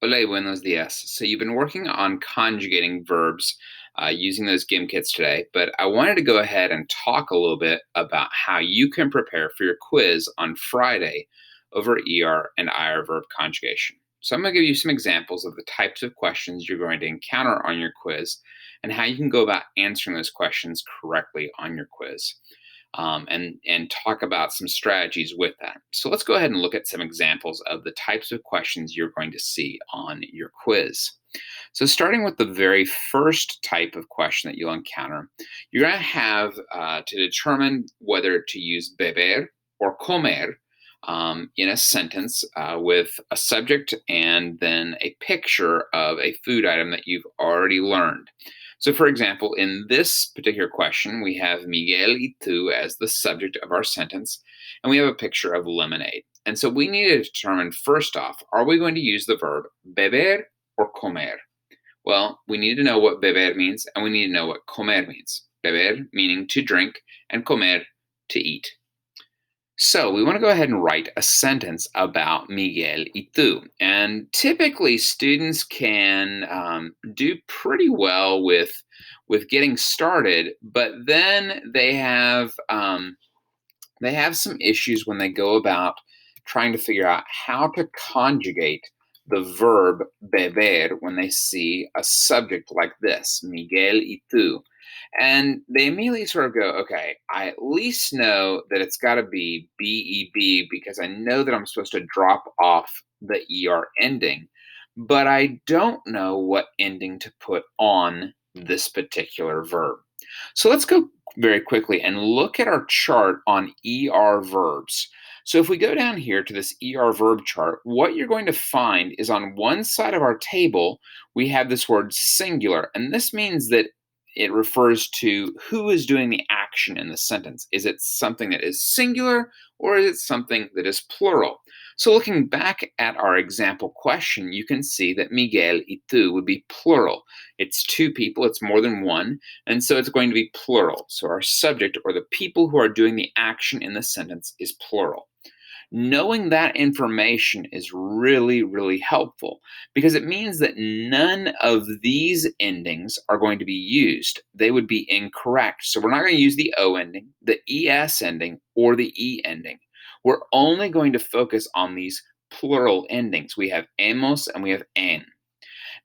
Hola y buenos dias. So you've been working on conjugating verbs using those GIM kits today, but I wanted to go ahead and talk a little bit about how you can prepare for your quiz on Friday over ER and IR verb conjugation. So I'm going to give you some examples of the types of questions you're going to encounter on your quiz and how you can go about answering those questions correctly on your quiz. And talk about some strategies with that. So let's go ahead and look at some examples of the types of questions you're going to see on your quiz. So starting with the very first type of question that you'll encounter, you're going to have to determine whether to use beber or comer in a sentence with a subject and then a picture of a food item that you've already learned. So, for example, in this particular question, we have Miguel y tú as the subject of our sentence, and we have a picture of lemonade. And so we need to determine first off, are we going to use the verb beber or comer? Well, we need to know what beber means, and we need to know what comer means. Beber meaning to drink, and comer to eat. So we want to go ahead and write a sentence about Miguel y tú. And typically, students can do pretty well with getting started, but then they have some issues when they go about trying to figure out how to conjugate the verb beber when they see a subject like this, Miguel y tú. And they immediately sort of go, okay, I at least know that it's got to be BEB because I know that I'm supposed to drop off the ER ending, but I don't know what ending to put on this particular verb. So let's go very quickly and look at our chart on ER verbs. So if we go down here to this ER verb chart, what you're going to find is on one side of our table, we have this word singular, and this means that it refers to who is doing the action in the sentence. Is it something that is singular or is it something that is plural? So looking back at our example question, you can see that Miguel y tú would be plural. It's two people, it's more than one, and so it's going to be plural. So our subject or the people who are doing the action in the sentence is plural. Knowing that information is really, really helpful because it means that none of these endings are going to be used. They would be incorrect. So we're not going to use the O ending, the ES ending, or the E ending. We're only going to focus on these plural endings. We have hemos and we have en.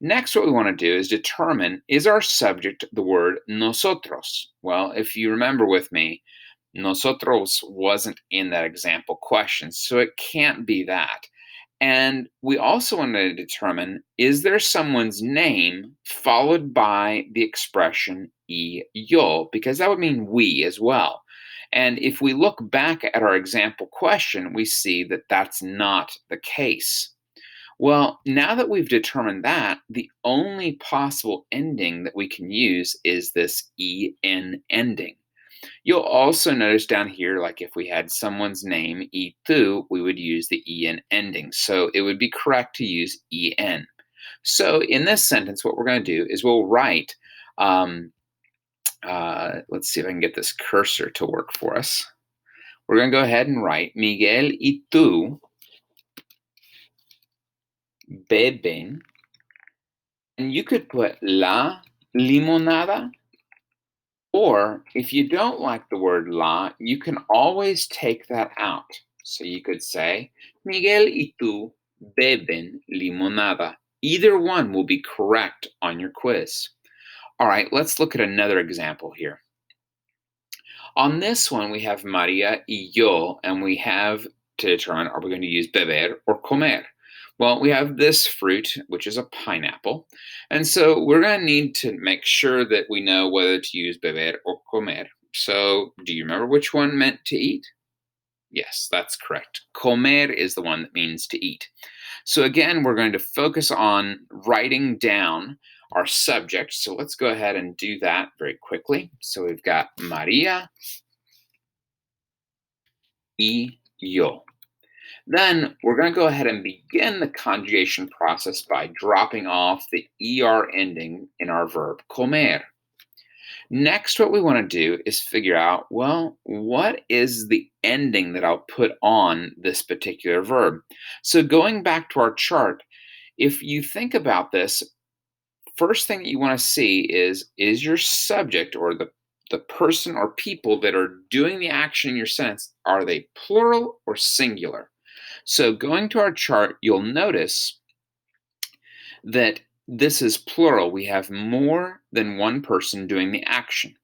Next, what we want to do is determine, is our subject the word nosotros? Well, if you remember with me, nosotros wasn't in that example question, so it can't be that. And we also want to determine, is there someone's name followed by the expression y yo? Because that would mean we as well. And if we look back at our example question, we see that that's not the case. Well, now that we've determined that, the only possible ending that we can use is this en ending. You'll also notice down here, like if we had someone's name, y tú, we would use the en ending. So it would be correct to use en. So in this sentence, what we're going to do is we'll write, let's see if I can get this cursor to work for us. We're going to go ahead and write, Miguel y tú beben. And you could put la limonada. Or if you don't like the word la, you can always take that out. So you could say, Miguel y tú beben limonada. Either one will be correct on your quiz. All right, let's look at another example here. On this one, we have Maria y yo, and we have to determine, are we going to use beber or comer? Well, we have this fruit, which is a pineapple. And so we're going to need to make sure that we know whether to use beber or comer. So do you remember which one meant to eat? Yes, that's correct. Comer is the one that means to eat. So again, we're going to focus on writing down our subject. So let's go ahead and do that very quickly. So we've got Maria y yo. Then we're going to go ahead and begin the conjugation process by dropping off the ER ending in our verb comer. Next, what we want to do is figure out, well, what is the ending that I'll put on this particular verb? So going back to our chart, If you think about this, first thing that you want to see is your subject or the person or people that are doing the action in your sentence, are they plural or singular? So going to our chart, you'll notice that this is plural. We have more than one person doing the action.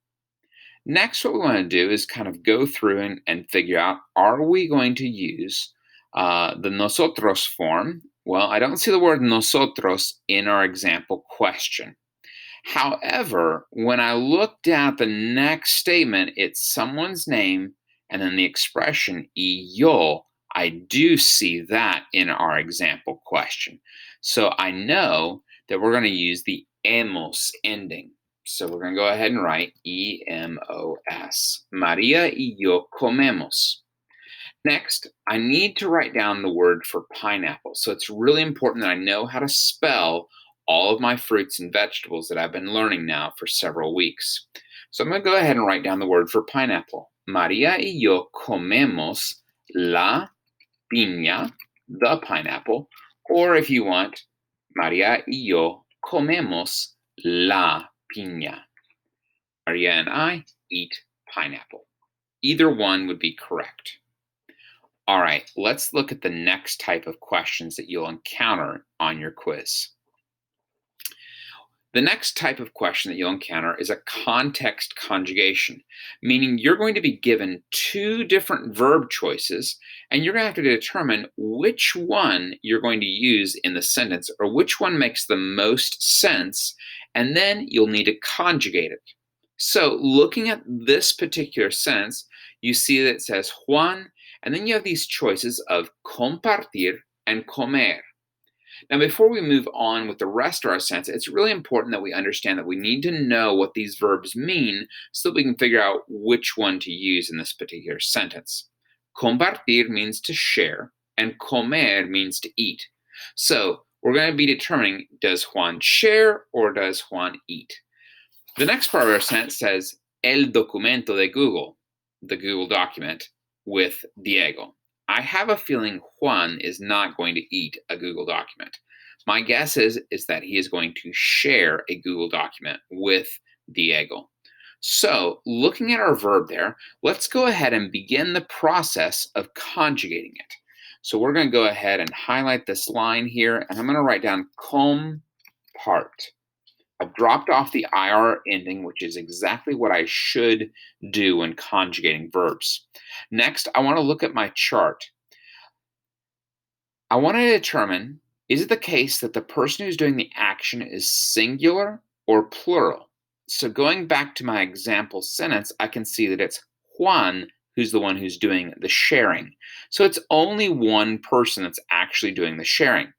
Next, what we want to do is kind of go through and figure out, are we going to use the nosotros form? Well, I don't see the word nosotros in our example question. However, when I look down at the next statement, it's someone's name and then the expression y yo. I do see that in our example question. So I know that we're going to use the hemos ending. So we're going to go ahead and write EMOS. Maria y yo comemos. Next, I need to write down the word for pineapple. So it's really important that I know how to spell all of my fruits and vegetables that I've been learning now for several weeks. So I'm going to go ahead and write down the word for pineapple. Maria y yo comemos la piña, the pineapple. Or if you want, Maria y yo comemos la piña. Maria and I eat pineapple. Either one would be correct. All right, let's look at the next type of questions that you'll encounter on your quiz. The next type of question that you'll encounter is a context conjugation, meaning you're going to be given two different verb choices, and you're going to have to determine which one you're going to use in the sentence or which one makes the most sense, and then you'll need to conjugate it. So, looking at this particular sentence, you see that it says Juan, and then you have these choices of compartir and comer. Now, before we move on with the rest of our sentence, it's really important that we understand that we need to know what these verbs mean so that we can figure out which one to use in this particular sentence. Compartir means to share, and comer means to eat. So, we're going to be determining, does Juan share or does Juan eat? The next part of our sentence says, el documento de Google, the Google document, with Diego. I have a feeling Juan is not going to eat a Google document. My guess is that he is going to share a Google document with Diego. So, looking at our verb there, let's go ahead and begin the process of conjugating it. So we're going to go ahead and highlight this line here, and I'm going to write down compart. I've dropped off the IR ending, which is exactly what I should do when conjugating verbs. Next, I want to look at my chart. I want to determine, is it the case that the person who's doing the action is singular or plural? So going back to my example sentence, I can see that it's Juan who's the one who's doing the sharing. So it's only one person that's actually doing the sharing.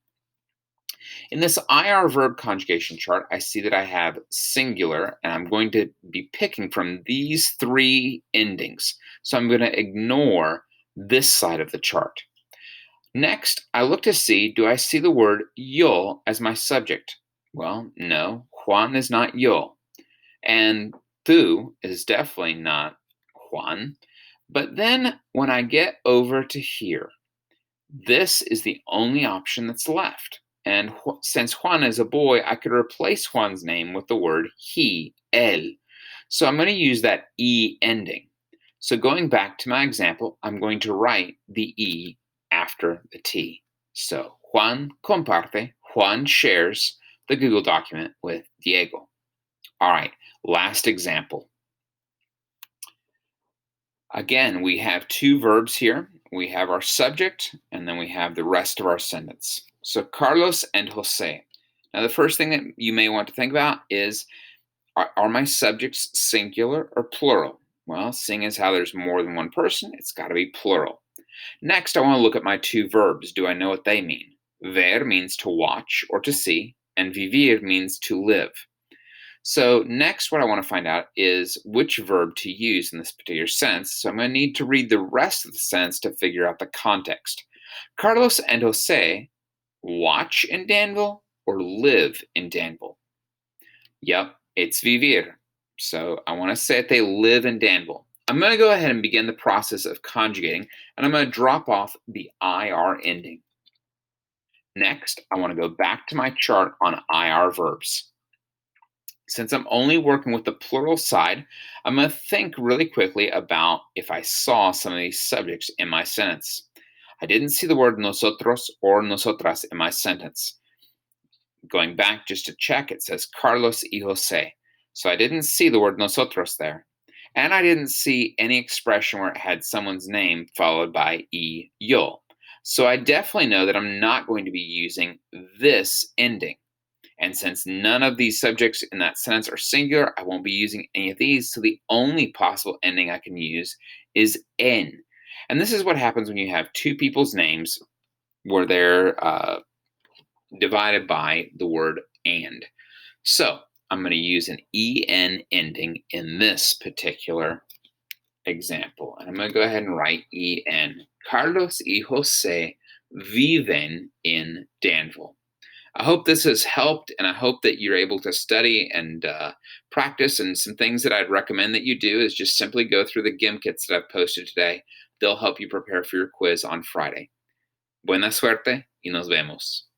In this IR verb conjugation chart, I see that I have singular, and I'm going to be picking from these three endings. So I'm going to ignore this side of the chart. Next, I look to see, do I see the word yo as my subject? Well, no, Juan is not yo. And tú is definitely not Juan. But then when I get over to here, this is the only option that's left. And since Juan is a boy, I could replace Juan's name with the word he, él. So I'm going to use that E ending. So going back to my example, I'm going to write the E after the T. So Juan comparte, Juan shares the Google document with Diego. All right, last example. Again, we have two verbs here. We have our subject, and then we have the rest of our sentence. So Carlos and Jose. Now, the first thing that you may want to think about is, are my subjects singular or plural? Well, seeing as how there's more than one person, it's got to be plural. Next, I want to look at my two verbs. Do I know what they mean? Ver means to watch or to see, and vivir means to live. So next, what I want to find out is which verb to use in this particular sense. So I'm going to need to read the rest of the sentence to figure out the context. Carlos and Jose watch in Danville or live in Danville? Yep, it's vivir. So I want to say that they live in Danville. I'm going to go ahead and begin the process of conjugating, and I'm going to drop off the IR ending. Next, I want to go back to my chart on IR verbs. Since I'm only working with the plural side, I'm going to think really quickly about if I saw some of these subjects in my sentence. I didn't see the word nosotros or nosotras in my sentence. Going back just to check, it says Carlos y Jose. So I didn't see the word nosotros there. And I didn't see any expression where it had someone's name followed by y, yo. So I definitely know that I'm not going to be using this ending. And since none of these subjects in that sentence are singular, I won't be using any of these. So the only possible ending I can use is en. And this is what happens when you have two people's names where they're divided by the word and. So I'm going to use an en ending in this particular example. And I'm going to go ahead and write en. Carlos y Jose viven in Danville. I hope this has helped, and I hope that you're able to study and practice. And some things that I'd recommend that you do is just simply go through the GIM kits that I've posted today. They'll help you prepare for your quiz on Friday. Buena suerte y nos vemos.